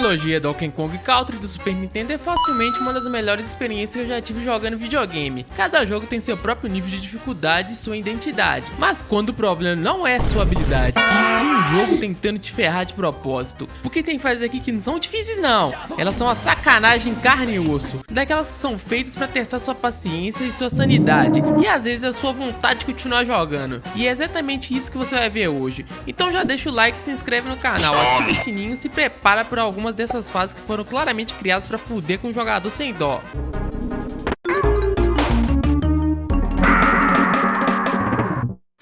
trilogia Donkey Kong Country do Super Nintendo é facilmente uma das melhores experiências que eu já tive jogando videogame. Cada jogo tem seu próprio nível de dificuldade e sua identidade, mas quando o problema não é sua habilidade, e sim o jogo tentando te ferrar de propósito. Porque tem fases aqui que não são difíceis não, elas são a sacanagem em carne e osso, daquelas que são feitas pra testar sua paciência e sua sanidade, e às vezes a sua vontade de continuar jogando. E é exatamente isso que você vai ver hoje. Então já deixa o like, se inscreve no canal, ativa o sininho e se prepara por algumas dessas fases que foram claramente criadas pra fuder com um jogador sem dó.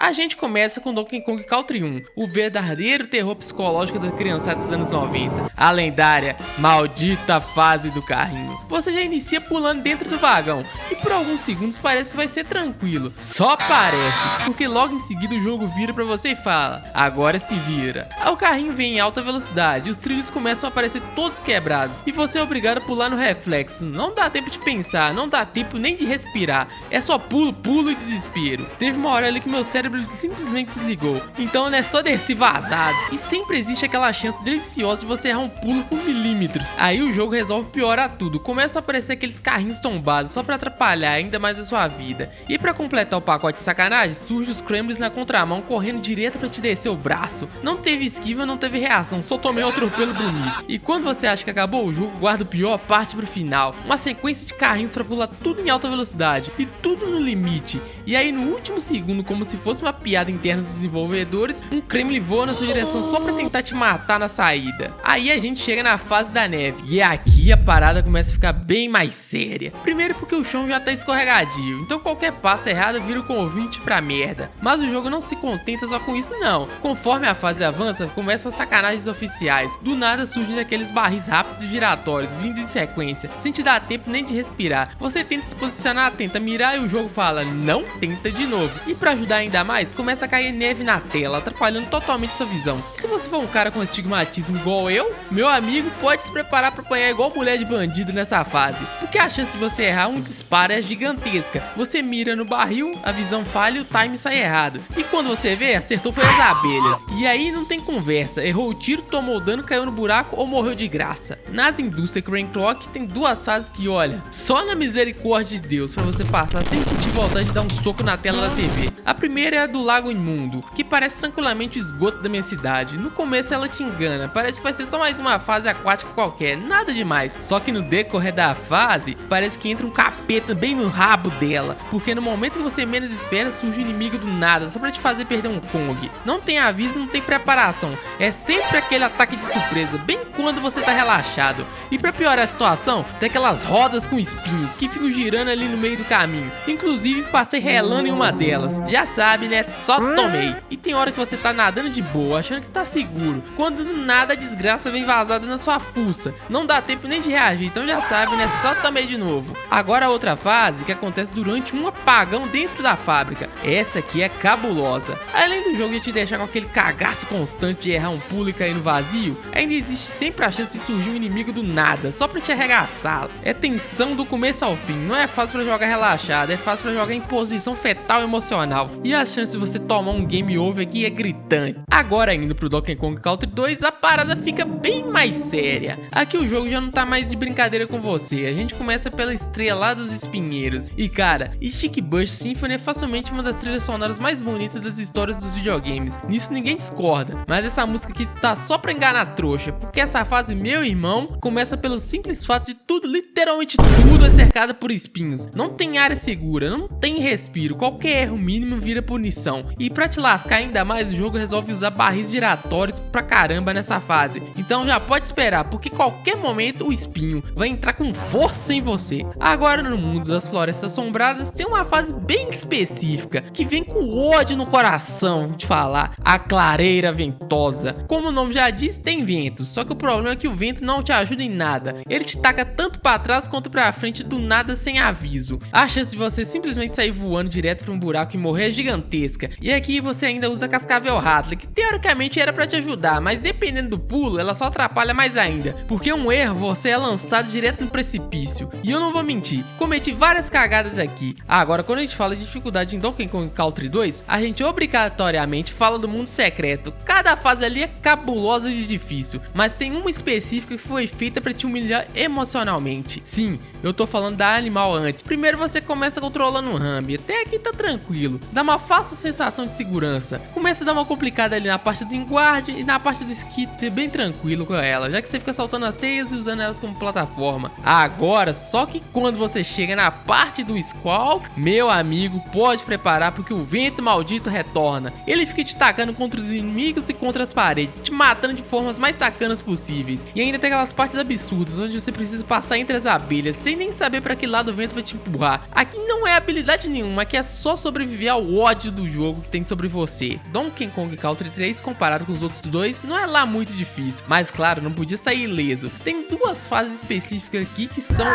A gente começa com Donkey Kong Country 1, o verdadeiro terror psicológico da criançada dos anos 90, a lendária, maldita fase do carrinho. Você já inicia pulando dentro do vagão, e por alguns segundos parece que vai ser tranquilo. Só parece, porque logo em seguida o jogo vira pra você e fala, agora se vira. O carrinho vem em alta velocidade, os trilhos começam a aparecer todos quebrados, e você é obrigado a pular no reflexo. Não dá tempo de pensar, não dá tempo nem de respirar, é só pulo, pulo e desespero. Teve uma hora ali que meu cérebro simplesmente desligou, então é só descer vazado. E sempre existe aquela chance deliciosa de você errar um pulo por milímetros. Aí o jogo resolve piorar tudo, começam a aparecer aqueles carrinhos tombados só pra atrapalhar ainda mais a sua vida. E pra completar o pacote de sacanagem, surge os Kremlins na contramão correndo direto pra te descer o braço. Não teve esquiva, não teve reação, só tomei um atropelo bonito. E quando você acha que acabou o jogo, guarda o pior parte pro final, uma sequência de carrinhos pra pular tudo em alta velocidade e tudo no limite. E aí no último segundo, como se fosse uma piada interna dos desenvolvedores, um Kremlin voa na sua direção só pra tentar te matar na saída. Aí a gente chega na fase da neve, e aqui a parada começa a ficar bem mais séria. Primeiro porque o chão já tá escorregadio, então qualquer passo errado vira um convite pra merda. Mas o jogo não se contenta só com isso não. Conforme a fase avança, começam as sacanagens oficiais. Do nada surgem aqueles barris rápidos e giratórios, vindo em sequência, sem te dar tempo nem de respirar. Você tenta se posicionar, tenta mirar e o jogo fala, não, tenta de novo. E pra ajudar ainda mais, começa a cair neve na tela, atrapalhando totalmente sua visão. E se você for um cara com estigmatismo igual eu, meu amigo, pode se preparar pra apanhar igual mulher de bandido nessa fase, porque a chance de você errar um disparo é gigantesca. Você mira no barril, a visão falha e o time sai errado. E quando você vê, acertou foi as abelhas. E aí não tem conversa, errou o tiro, tomou dano, caiu no buraco ou morreu de graça. Nas indústrias Crane Clock tem duas fases que, olha, só na misericórdia de Deus pra você passar sem sentir vontade de dar um soco na tela da TV. A primeira é a do Lago Imundo, que parece tranquilamente o esgoto da minha cidade. No começo ela te engana, parece que vai ser só mais uma fase aquática qualquer, nada demais. Só que no decorrer da fase, parece que entra um capeta bem no rabo dela, porque no momento que você menos espera, surge um inimigo do nada, só pra te fazer perder um Kong. Não tem aviso, não tem preparação, é sempre aquele ataque de surpresa, bem quando você tá relaxado. E pra piorar a situação, tem aquelas rodas com espinhos, que ficam girando ali no meio do caminho. Inclusive, passei relando em uma delas. Já sabe, né? Só tomei. E tem hora que você tá nadando de boa, achando que tá seguro, quando do nada a desgraça vem vazada na sua fuça. Não dá tempo nem de reagir, então já sabe, né? Só tomei de novo. Agora a outra fase, que acontece durante um apagão dentro da fábrica. Essa aqui é cabulosa. Além do jogo de te deixar com aquele cagaço constante de errar um pulo e cair no vazio, ainda existe sempre a chance de surgir um inimigo do nada, só pra te arregaçar. É tensão do começo ao fim, não é fácil pra jogar relaxado, é fácil pra jogar em posição fetal emocional. E a chance de você tomar um game over aqui é gritante. Agora indo pro Donkey Kong Country 2, a parada fica bem mais séria. Aqui o jogo já não tá mais de brincadeira com você, a gente começa pela estrela lá dos espinheiros. E cara, Stick Bush Symphony é facilmente uma das trilhas sonoras mais bonitas das histórias dos videogames. Nisso ninguém discorda, mas essa música aqui tá só pra enganar a trouxa, porque essa fase, meu irmão, começa pelo simples fato de tudo, literalmente tudo é cercado por espinhos. Não tem área segura, não tem respiro, qualquer erro mínimo vira punição. E pra te lascar ainda mais, o jogo resolve usar barris giratórios pra caramba nessa fase. Então já pode esperar, porque qualquer momento o espinho vai entrar com força em você. Agora no mundo das florestas assombradas tem uma fase bem específica, que vem com ódio no coração, vou te falar, a clareira ventosa. Como o nome já diz, tem vento, só que o problema é que o vento não te ajuda em nada. Ele te taca tanto pra trás quanto pra frente do nada sem aviso. A chance de você simplesmente sair voando direto pra um buraco e morrer é gigantesca. gigantesca. E aqui você ainda usa Cascavel Rattler, que teoricamente era pra te ajudar, mas dependendo do pulo, ela só atrapalha mais ainda, porque um erro você é lançado direto no precipício. E eu não vou mentir, cometi várias cagadas aqui. Agora, quando a gente fala de dificuldade em Donkey Kong Country 2, a gente obrigatoriamente fala do mundo secreto. Cada fase ali é cabulosa de difícil, mas tem uma específica que foi feita pra te humilhar emocionalmente. Sim, eu tô falando da Animal Hunt. Primeiro você começa controlando o Rambi, até aqui tá tranquilo, dá uma falsa sensação de segurança. Começa a dar uma complicada ali na parte do Enguarde e na parte do Skitter, bem tranquilo com ela, já que você fica soltando as teias e usando elas como plataforma. Agora, só que quando você chega na parte do Squawks, meu amigo, pode preparar porque o vento maldito retorna. Ele fica te tacando contra os inimigos e contra as paredes, te matando de formas mais sacanas possíveis. E ainda tem aquelas partes absurdas, onde você precisa passar entre as abelhas, sem nem saber para que lado o vento vai te empurrar. Aqui não é habilidade nenhuma, aqui é só sobreviver ao ódio do jogo que tem sobre você. Donkey Kong Country 3, comparado com os outros dois, não é lá muito difícil, mas claro, não podia sair ileso. Tem duas fases específicas aqui que são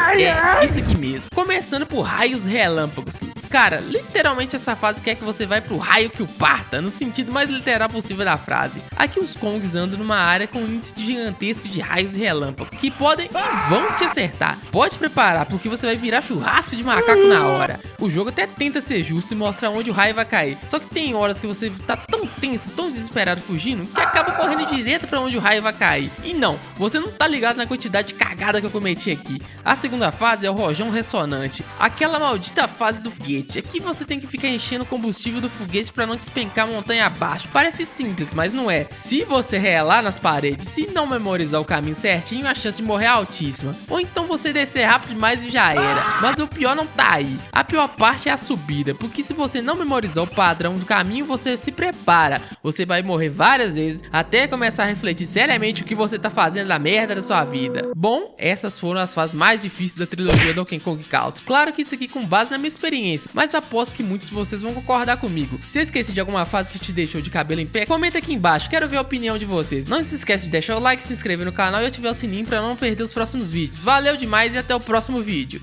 isso aqui mesmo. Começando por raios relâmpagos. Cara, literalmente essa fase quer que você vai pro raio que o parta, no sentido mais literal possível da frase. Aqui os Kongs andam numa área com um índice gigantesco de raios e relâmpagos, que podem e vão te acertar. Pode preparar, porque você vai virar churrasco de macaco na hora. O jogo até tenta ser justo e mostrar onde o raio vai cair, só que tem horas que você tá tão tenso, tão desesperado fugindo, que acaba correndo direto pra onde o raio vai cair. E não, você não tá ligado na quantidade de cagada que eu cometi aqui. A segunda fase é o rojão ressonante, aquela maldita fase do foguete. Aqui você tem que ficar enchendo o combustível do foguete pra não despencar a montanha abaixo. Parece simples, mas não é. Se você relar nas paredes e não memorizar o caminho certinho, a chance de morrer é altíssima. Ou então você descer rápido demais e já era. Mas o pior não tá aí. A pior parte é a subida, porque se você não memorizar o padrão do caminho, você se prepara. Você vai morrer várias vezes até começar a refletir seriamente o que você tá fazendo da merda da sua vida. Bom, essas foram as fases mais difíceis da trilogia Donkey Kong Country. Claro que isso aqui com base na minha experiência, mas aposto que muitos de vocês vão concordar comigo. Se eu esqueci de alguma fase que te deixou de cabelo em pé, comenta aqui embaixo, quero ver a opinião de vocês. Não se esquece de deixar o like, se inscrever no canal e ativar o sininho para não perder os próximos vídeos. Valeu demais e até o próximo vídeo.